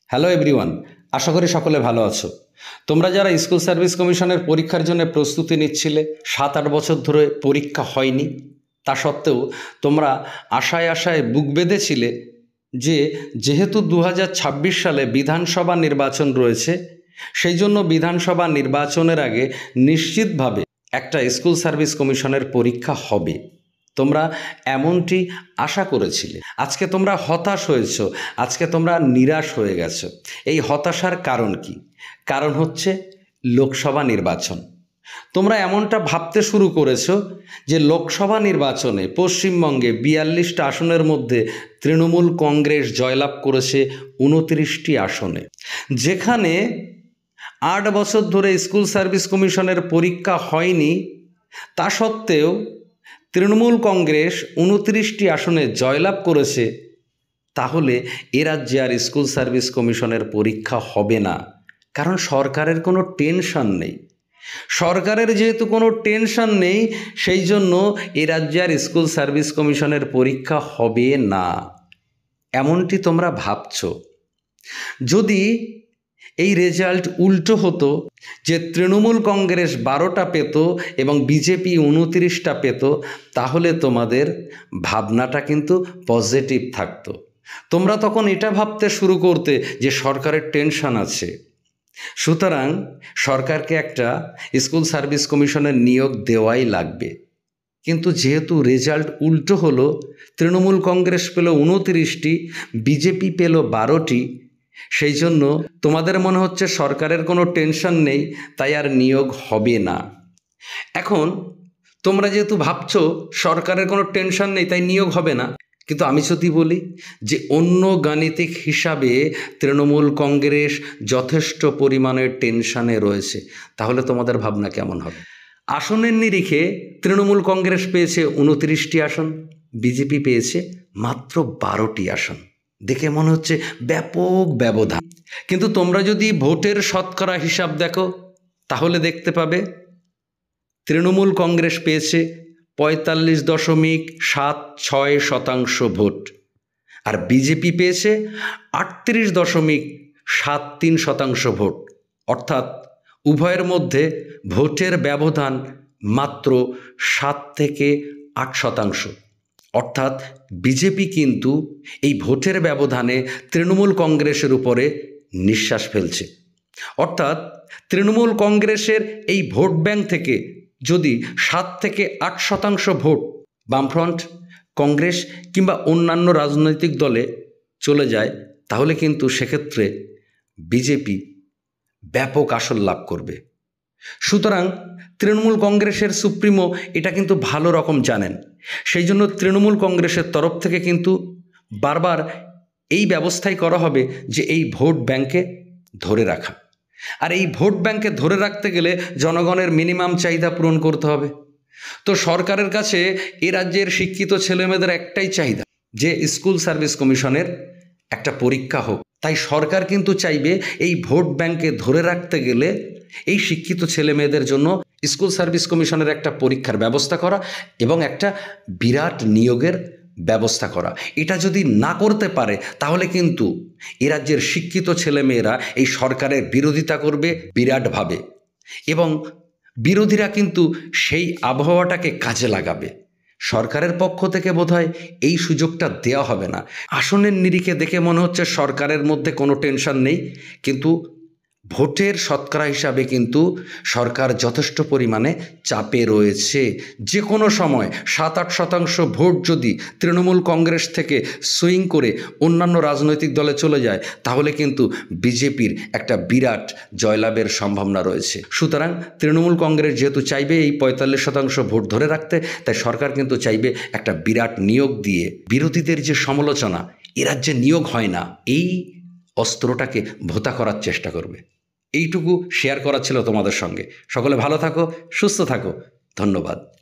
Hello everyone, আশা করি সকলে ভালো আছো। তোমরা যারা স্কুল সার্ভিস কমিশনের পরীক্ষার জন্য প্রস্তুতি নিচ্ছিলে, 7-8 বছর ধরে পরীক্ষা হয়নি, তা সত্ত্বেও তোমরা আশায় আশায় বুক বেঁধেছিলে যে যেহেতু 2026 সালে বিধানসভা নির্বাচন রয়েছে, সেই জন্য বিধানসভা নির্বাচনের আগে নিশ্চিতভাবে একটা স্কুল সার্ভিস কমিশনের পরীক্ষা হবে। তোমরা এমনটি আশা করেছিলে। আজকে তোমরা হতাশ হয়েছ, আজকে তোমরা নিরাশ হয়ে গেছো। এই হতাশার কারণ কি? কারণ হচ্ছে লোকসভা নির্বাচন। তোমরা এমনটা ভাবতে শুরু করেছো যে লোকসভা নির্বাচনে পশ্চিমবঙ্গে 42টা আসনের মধ্যে তৃণমূল কংগ্রেস জয়লাভ করেছে 29টি আসনে, যেখানে 8 বছর ধরে স্কুল সার্ভিস কমিশনের পরীক্ষা হয়নি, তা সত্ত্বেও তৃণমূল কংগ্রেস 29টি আসনে জয়লাভ করেছে। তাহলে এ রাজ্যে আর স্কুল সার্ভিস কমিশনের পরীক্ষা হবে না, কারণ সরকারের কোনো টেনশন নেই। সরকারের যেহেতু কোনো টেনশন নেই, সেই জন্য এ রাজ্যে আর স্কুল সার্ভিস কমিশনের পরীক্ষা হবে না, এমনটি তোমরা ভাবছো। যদি এই রেজাল্ট উল্টো হতো, যে তৃণমূল কংগ্রেস 12টা পেত এবং বিজেপি 29টা পেত, তাহলে তোমাদের ভাবনাটা কিন্তু পজিটিভ থাকতো। তোমরা তখন এটা ভাবতে শুরু করতে যে সরকারের টেনশন আছে, সুতরাং সরকারকে একটা স্কুল সার্ভিস কমিশনের নিয়োগ দেওয়াই লাগবে। কিন্তু যেহেতু রেজাল্ট উল্টো হলো, তৃণমূল কংগ্রেস পেল 29টি, বিজেপি পেল 12টি, সেই জন্য তোমাদের মনে হচ্ছে সরকারের কোনো টেনশন নেই, তাই আর নিয়োগ হবে না। এখন তোমরা যেহেতু ভাবছো সরকারের কোনো টেনশন নেই তাই নিয়োগ হবে না, কিন্তু আমি যদি বলি যে অন্য গাণিতিক হিসাবে তৃণমূল কংগ্রেস যথেষ্ট পরিমাণে টেনশনে রয়েছে, তাহলে তোমাদের ভাবনা কেমন হবে? আসনের নিরিখে তৃণমূল কংগ্রেস পেয়েছে 29টি আসন, বিজেপি পেয়েছে মাত্র 12টি আসন। দেখে মনে হচ্ছে ব্যাপক ব্যবধান, কিন্তু তোমরা যদি ভোটের শতকরা হিসাব দেখো, তাহলে দেখতে পাবে তৃণমূল কংগ্রেস পেয়েছে 45.76% ভোট, আর বিজেপি পেয়েছে 38.73% ভোট। অর্থাৎ উভয়ের মধ্যে ভোটের ব্যবধান মাত্র 7 থেকে 8%। অর্থাৎ বিজেপি কিন্তু এই ভোটের ব্যবধানে তৃণমূল কংগ্রেসের উপরে নিঃশ্বাস ফেলছে। অর্থাৎ তৃণমূল কংগ্রেসের এই ভোট ব্যাংক থেকে যদি 7 থেকে 8% ভোট বামফ্রন্ট, কংগ্রেস কিংবা অন্যান্য রাজনৈতিক দলে চলে যায়, তাহলে কিন্তু সেক্ষেত্রে বিজেপি ব্যাপক আসন লাভ করবে। সুতরাং তৃণমূল কংগ্রেসের সুপ্রিমো এটা কিন্তু ভালো রকম জানেন, সেই জন্য তৃণমূল কংগ্রেসের তরফ থেকে কিন্তু বারবার এই ব্যবস্থাই করা হবে যে এই ভোট ব্যাংকে ধরে রাখা। আর এই ভোট ব্যাংকে ধরে রাখতে গেলে জনগণের মিনিমাম চাহিদা পূরণ করতে হবে। তো সরকারের কাছে এ রাজ্যের শিক্ষিত ছেলেমেয়েদের একটাই চাহিদা, যে স্কুল সার্ভিস কমিশনের একটা পরীক্ষা হোক। তাই সরকার কিন্তু চাইবে এই ভোট ব্যাংকে ধরে রাখতে গেলে এই শিক্ষিত ছেলেমেয়েদের জন্য স্কুল সার্ভিস কমিশনের একটা পরীক্ষার ব্যবস্থা করা এবং একটা বিরাট নিয়োগের ব্যবস্থা করা। এটা যদি না করতে পারে, তাহলে কিন্তু এ রাজ্যের শিক্ষিত ছেলেমেয়েরা এই সরকারের বিরোধিতা করবে বিরাটভাবে, এবং বিরোধীরা কিন্তু সেই আবহাওয়াটাকে কাজে লাগাবে। সরকারের পক্ষ থেকে বোধহয় এই সুযোগটা দেওয়া হবে না। আসনের নিরিখে দেখে মনে হচ্ছে সরকারের মধ্যে কোনো টেনশন নেই, কিন্তু ভোটের শতকরা হিসাবে কিন্তু সরকার যথেষ্ট পরিমাণে চাপে রয়েছে। যে কোনো সময় 7-8% ভোট যদি তৃণমূল কংগ্রেস থেকে সুইং করে অন্যান্য রাজনৈতিক দলে চলে যায়, তাহলে কিন্তু বিজেপির একটা বিরাট জয়লাভের সম্ভাবনা রয়েছে। সুতরাং তৃণমূল কংগ্রেস যেহেতু চাইবে এই 45% ভোট ধরে রাখতে, তাই সরকার কিন্তু চাইবে একটা বিরাট নিয়োগ দিয়ে বিরোধীদের যে সমালোচনা এ রাজ্যে নিয়োগ হয় না, এই অস্ত্রটাকে ভোঁতা করার চেষ্টা করবে। এইটুকু শেয়ার করা ছিল তোমাদের সঙ্গে। সকলে ভালো থাকো, সুস্থ থাকো, ধন্যবাদ।